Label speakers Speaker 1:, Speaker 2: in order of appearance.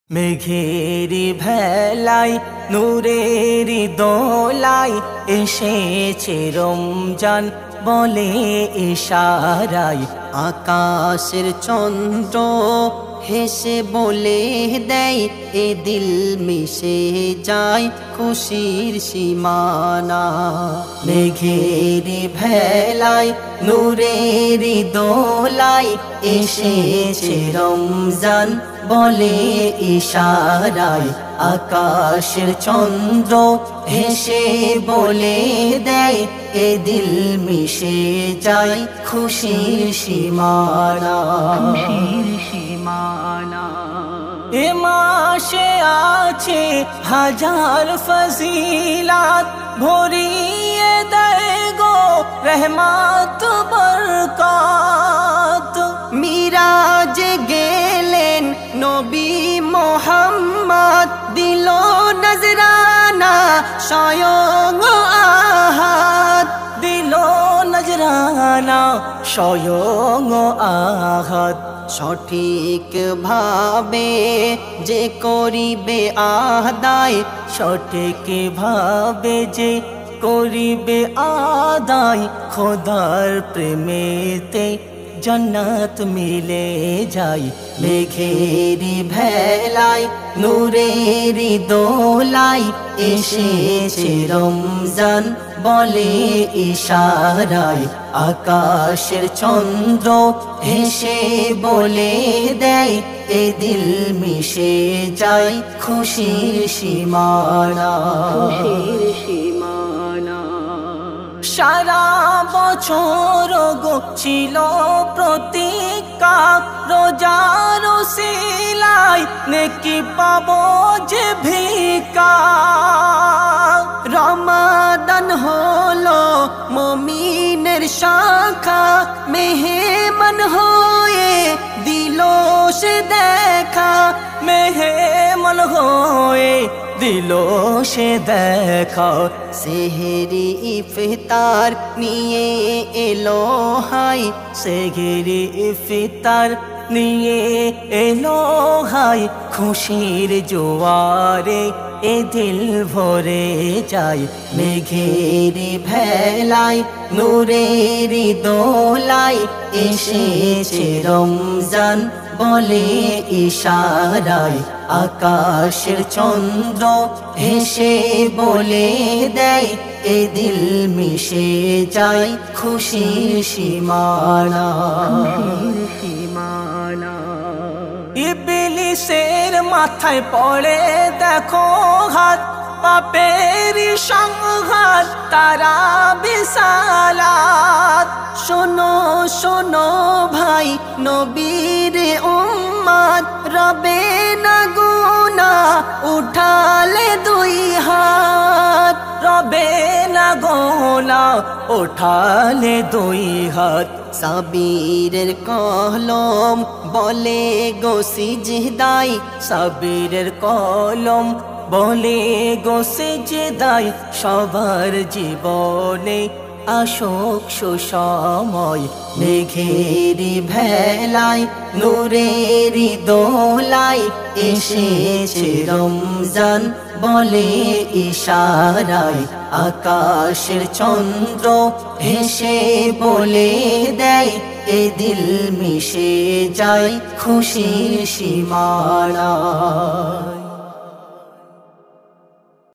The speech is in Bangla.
Speaker 1: মেঘেরি ভেলায় নূরেরি দোলায় এসেছে রমজান বলে ইশারায়। আকাশের চন্দ্র হেসে বলে দেয় এ দিল মিশে যায় খুশির সীমানা। মেঘেরি ভেলায় নূরেরি দোলায় এসেছে রমজান বলে ইশারায়। আকাশের চন্দ্র হেসে বলে দেয় এ দিল মিশে যায় খুশির সীমানা। এ মাসে আছে হাজার ফজিলাত ভরিয়ে দেয় গো রহমত বরকত। মিরাজে গেলেন নবী মোহাম্মদ দিল নজরানা স্বয়ং আহাদ। দিল নজরানা স্বয়ং আহাদ। সঠিক ভাবে যে করিবে আদায়, সঠিক ভাবে যে করিবে আদায়, খোদার প্রেমেতে জান্নাত মিলে যায়। মেঘেরি ভেলায় নূরেরি দোলায় এসেছে রমজান বলে ইশারায়। আকাশের চন্দ্র হেসে বলে দেয় এ দিল মিশে যায় খুশির সীমানা। সারা বছর গো ছিল প্রতীক্ষা রোজার উসিলায় নেকি পাবো যে ভিক্ষা। রমাদান হলো মুমিনের শাখা, মেহমান হয়ে দিল সে দেখা। মেহমান হয়ে দিল সে দেখা। সেহরি ইফতার নিয়ে এলো হাই, সেহরি ইফতার নিয়ে এলো হাই। খুশির জোয়ারে এ দিল ভরে যায়। মেঘেরি ভেলায় নূরেরি দোলায় এসেছে রমজান বলে ইশারায়। আকাশের চন্দ্র হেসে বলে দেয় এ দিল মিশে যায় খুশির সীমানা। ইবলিসের মাথায় পড়ে দেখো হাত, পাপের সংঘাত তারা বিসালাত। শোনো শোনো ভাই নবীর উম্মত, রবে না গুনাহ উঠালে দুই হাত। রবে না গুনাহ উঠালে দুই হাত। সাবিরের কলম বলে গো সিজদায়, সাবিরের কলম বলে গো সিজদায়। সবার জীবনে আসুক সুসময়। মেঘেরি ভেলায় নূরেরি দোলায় এসেছে রমজান বলে ইশারায়। আকাশের চন্দ্র হেসে বলে দেয় এ দিল মিশে যায় খুশির সীমানা।